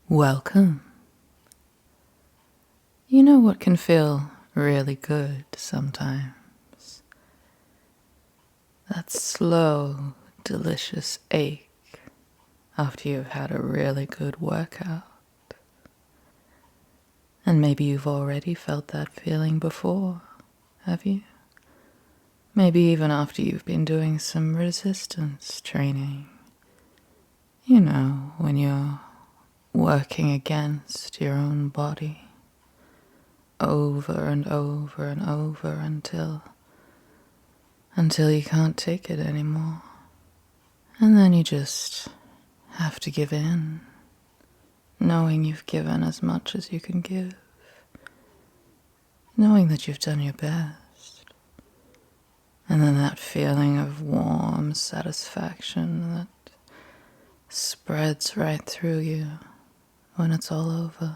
Welcome. You know what can feel really good sometimes? That slow, delicious ache after you've had a really good workout. And maybe you've already felt that feeling before, have you? Maybe even after you've been doing some resistance training. You know, when you're working against your own body over and over and over until you can't take it anymore. And then you just have to give in, knowing you've given as much as you can give, knowing that you've done your best. And then that feeling of warm satisfaction that spreads right through you when it's all over.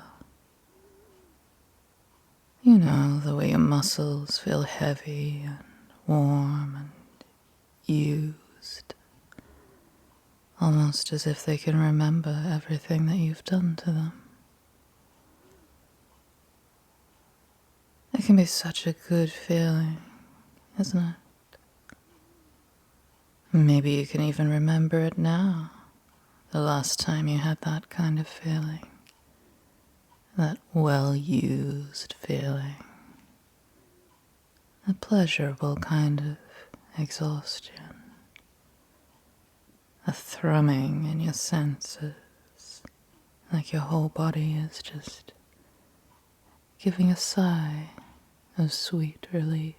You know, the way your muscles feel heavy and warm and used, almost as if they can remember everything that you've done to them. It can be such a good feeling, isn't it? Maybe you can even remember it now, the last time you had that kind of feeling. That well-used feeling. A pleasurable kind of exhaustion. A thrumming in your senses, like your whole body is just giving a sigh of sweet relief.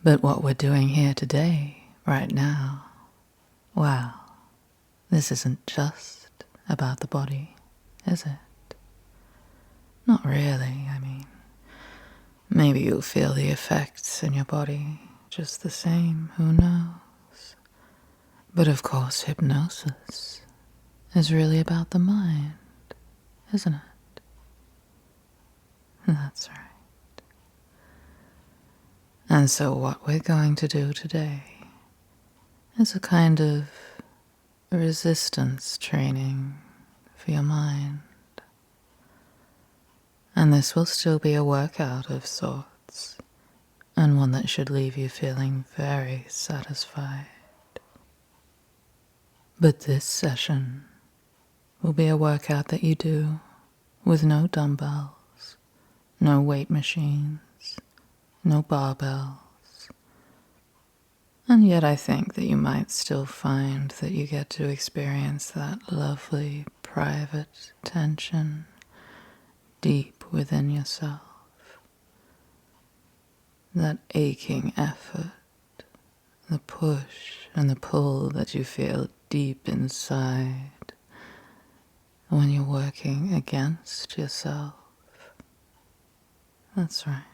But what we're doing here today, right now, wow, this isn't just about the body, is it? Not really, I mean. Maybe you'll feel the effects in your body just the same, who knows? But of course, hypnosis is really about the mind, isn't it? That's right. And so what we're going to do today is a kind of resistance training for your mind. And this will still be a workout of sorts, and one that should leave you feeling very satisfied. But this session will be a workout that you do with no dumbbells, no weight machines, no barbells. And yet I think that you might still find that you get to experience that lovely private tension deep within yourself. That aching effort, the push and the pull that you feel deep inside when you're working against yourself. That's right.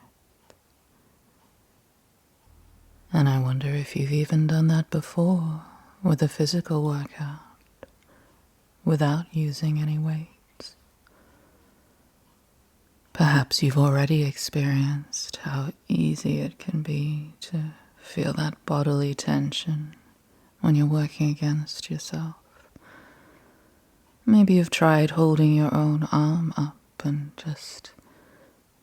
And I wonder if you've even done that before with a physical workout, without using any weights. Perhaps you've already experienced how easy it can be to feel that bodily tension when you're working against yourself. Maybe you've tried holding your own arm up and just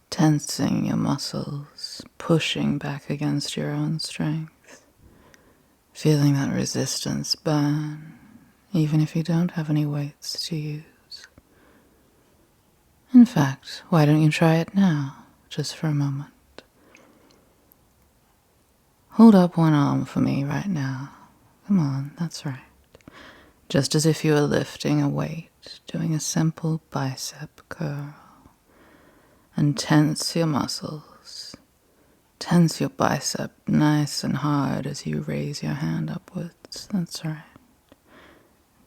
tensing your muscles, pushing back against your own strength, feeling that resistance burn, even if you don't have any weights to use. In fact, why don't you try it now, just for a moment? Hold up one arm for me right now. Come on, that's right. Just as if you were lifting a weight, doing a simple bicep curl. And tense your muscles. Tense your bicep nice and hard as you raise your hand upwards. That's right.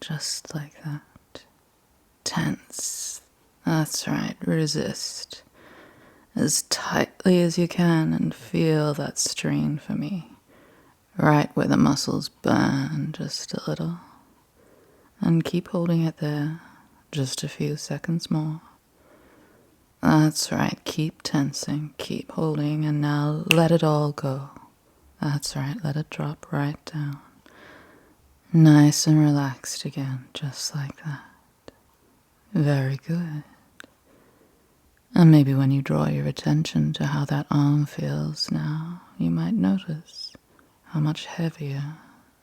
Just like that. Tense. That's right. Resist as tightly as you can and feel that strain for me. Right where the muscles burn just a little. And keep holding it there. Just a few seconds more. That's right, keep tensing, keep holding, and now let it all go. That's right, let it drop right down. Nice and relaxed again, just like that. Very good. And maybe when you draw your attention to how that arm feels now, you might notice how much heavier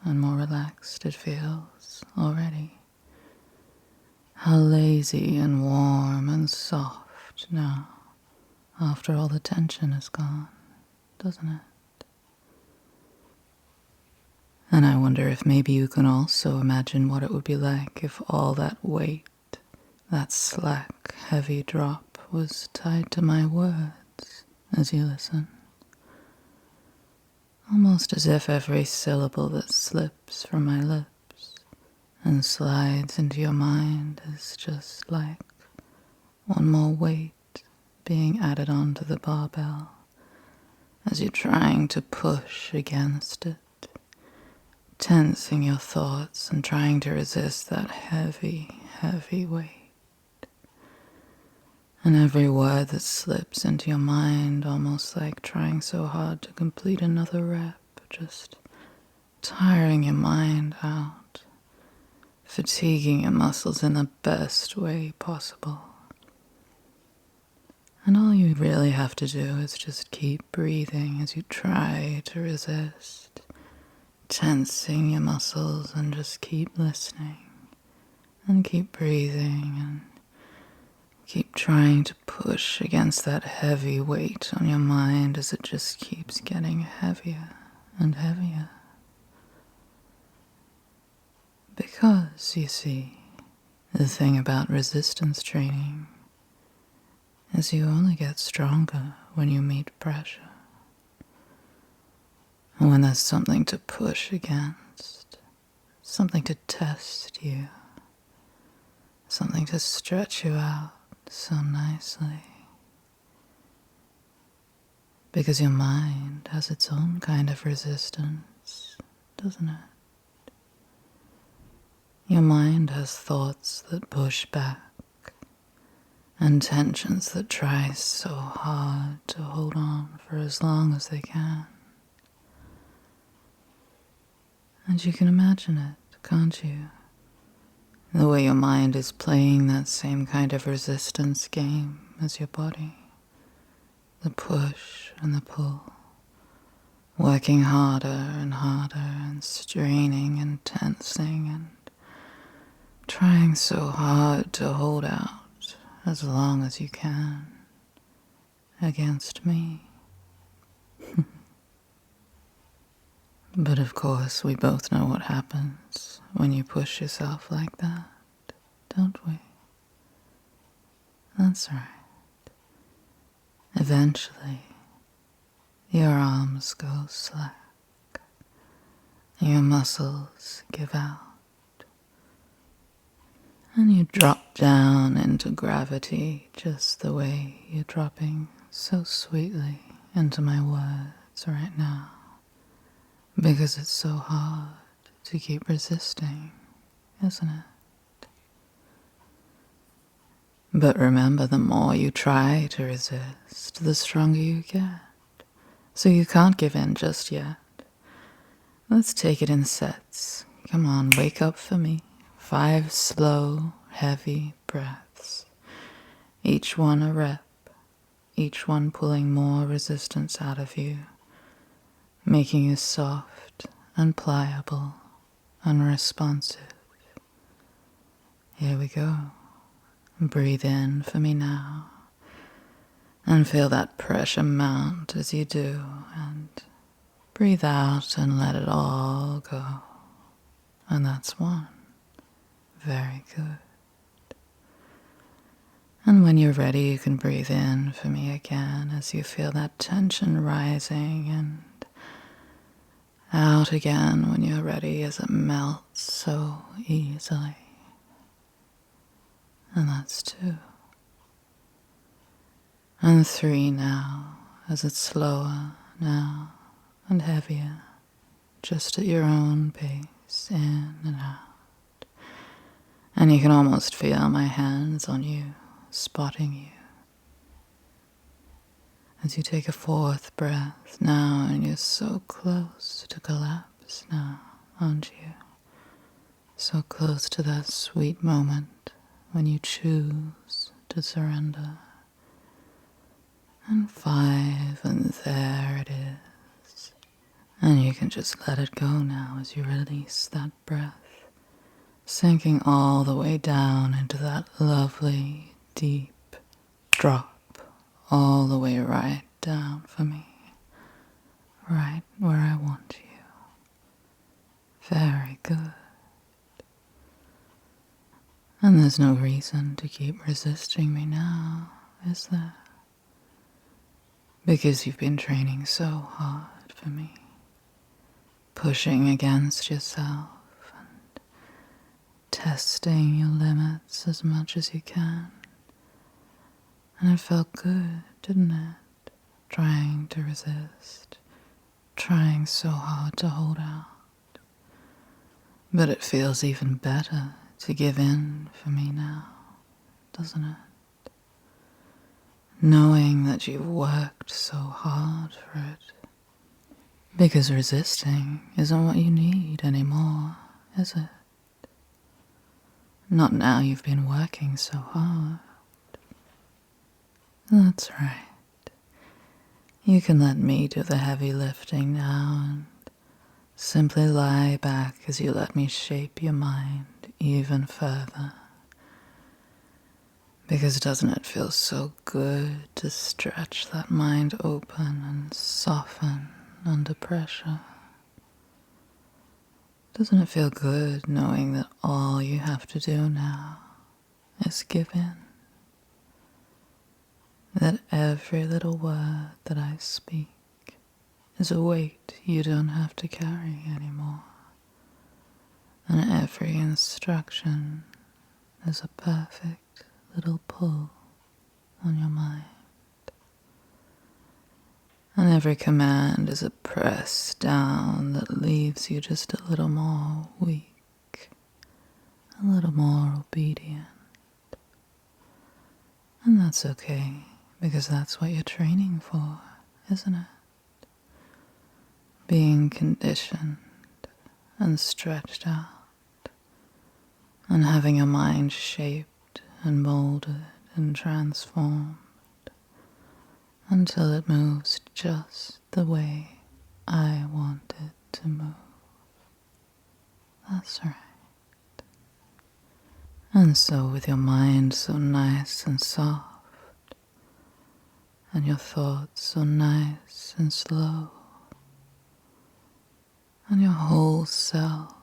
and more relaxed it feels already. How lazy and warm and soft now, after all the tension is gone, doesn't it? And I wonder if maybe you can also imagine what it would be like if all that weight, that slack, heavy drop was tied to my words as you listen. Almost as if every syllable that slips from my lips and slides into your mind is just like one more weight being added onto the barbell as you're trying to push against it, tensing your thoughts and trying to resist that heavy, heavy weight. And every word that slips into your mind, almost like trying so hard to complete another rep, just tiring your mind out, fatiguing your muscles in the best way possible. And all you really have to do is just keep breathing as you try to resist, tensing your muscles, and just keep listening and keep breathing and keep trying to push against that heavy weight on your mind as it just keeps getting heavier and heavier. Because, you see, the thing about resistance training is you only get stronger when you meet pressure. And when there's something to push against, something to test you, something to stretch you out so nicely. Because your mind has its own kind of resistance, doesn't it? Your mind has thoughts that push back and tensions that try so hard to hold on for as long as they can. And you can imagine it, can't you? The way your mind is playing that same kind of resistance game as your body. The push and the pull. Working harder and harder and straining and tensing and trying so hard to hold out as long as you can against me. But of course, we both know what happens when you push yourself like that, don't we? That's right. Eventually, your arms go slack, your muscles give out, and you drop down into gravity just the way you're dropping so sweetly into my words right now. Because it's so hard to keep resisting, isn't it? But remember, the more you try to resist, the stronger you get. So you can't give in just yet. Let's take it in sets. Come on, wake up for me. 5 slow, heavy breaths. Each one a rep. Each one pulling more resistance out of you, making you soft and pliable and responsive. Here we go. Breathe in for me now and feel that pressure mount as you do, and breathe out and let it all go. And that's 1. Very good. And when you're ready, you can breathe in for me again as you feel that tension rising, and out again when you're ready as it melts so easily. And that's 2. And 3 now, as it's slower now and heavier, just at your own pace, in and out. And you can almost feel my hands on you, spotting you. As you take a 4th breath now, and you're so close to collapse now, aren't you? So close to that sweet moment when you choose to surrender. And 5, and there it is. And you can just let it go now as you release that breath, sinking all the way down into that lovely, deep drop, all the way right down for me, right where I want you. Very good. And there's no reason to keep resisting me now, is there? Because you've been training so hard for me, pushing against yourself and testing your limits as much as you can. And it felt good, didn't it? Trying to resist, trying so hard to hold out. But it feels even better to give in for me now, doesn't it? Knowing that you've worked so hard for it. Because resisting isn't what you need anymore, is it? Not now you've been working so hard. That's right. You can let me do the heavy lifting now and simply lie back as you let me shape your mind even further. Because doesn't it feel so good to stretch that mind open and soften under pressure? Doesn't it feel good knowing that all you have to do now is give in? That every little word that I speak is a weight you don't have to carry anymore. And every instruction is a perfect little pull on your mind. And every command is a press down that leaves you just a little more weak, a little more obedient. And that's okay, because that's what you're training for, isn't it? Being conditioned and stretched out, and having your mind shaped and molded and transformed until it moves just the way I want it to move. That's right. And so with your mind so nice and soft, and your thoughts so nice and slow, and your whole self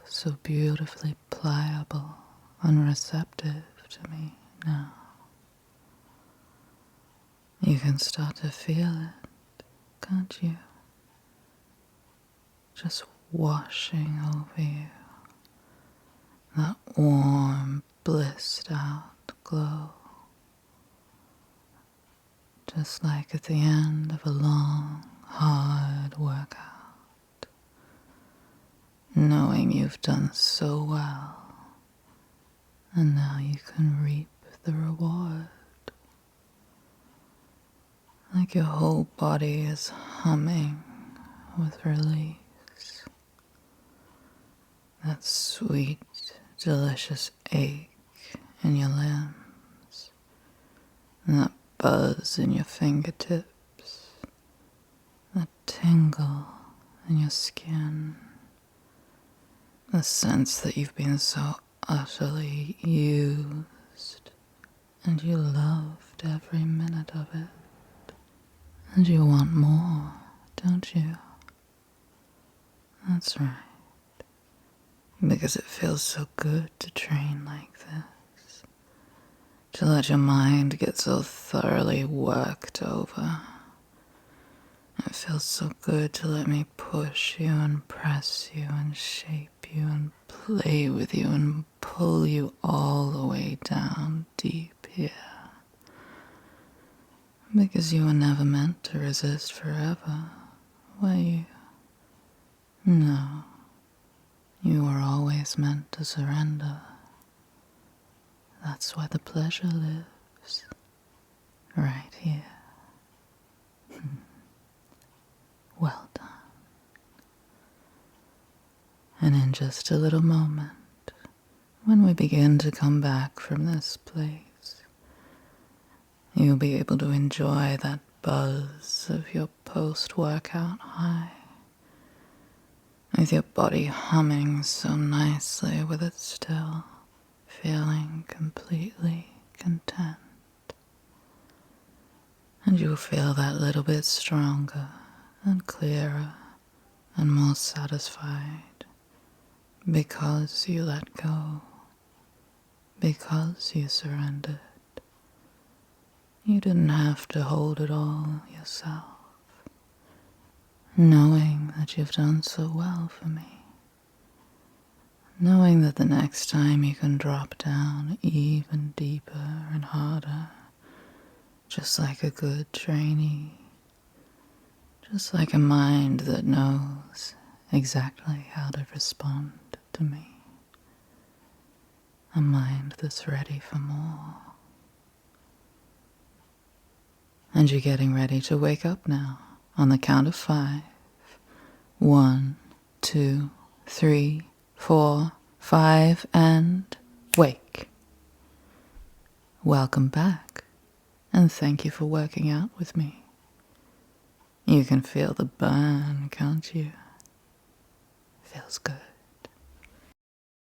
so beautifully pliable and receptive to me now, you can start to feel it, can't you? Just washing over you, that warm, blissed out glow. Just like at the end of a long, hard workout, knowing you've done so well, and now you can reap the reward. Like your whole body is humming with release. That sweet, delicious ache in your limbs, and that buzz in your fingertips, that tingle in your skin, the sense that you've been so utterly used, and you loved every minute of it. And you want more, don't you? That's right. Because it feels so good to train like this. To let your mind get so thoroughly worked over. It feels so good to let me push you and press you and shape you and play with you and pull you all the way down deep here. Because you were never meant to resist forever, were you? No, you were always meant to surrender. That's where the pleasure lives, right here. Well done. And in just a little moment, when we begin to come back from this place, you'll be able to enjoy that buzz of your post-workout high, with your body humming so nicely with it still, feeling completely content. And you'll feel that little bit stronger and clearer and more satisfied because you let go, because you surrendered. You didn't have to hold it all yourself, knowing that you've done so well for me, knowing that the next time you can drop down even deeper and harder, just like a good trainee, just like a mind that knows exactly how to respond to me, a mind that's ready for more. And you're getting ready to wake up now on the count of 5. 1, 2, 3, 4, 5, and wake. Welcome back, and thank you for working out with me. You can feel the burn, can't you? Feels good.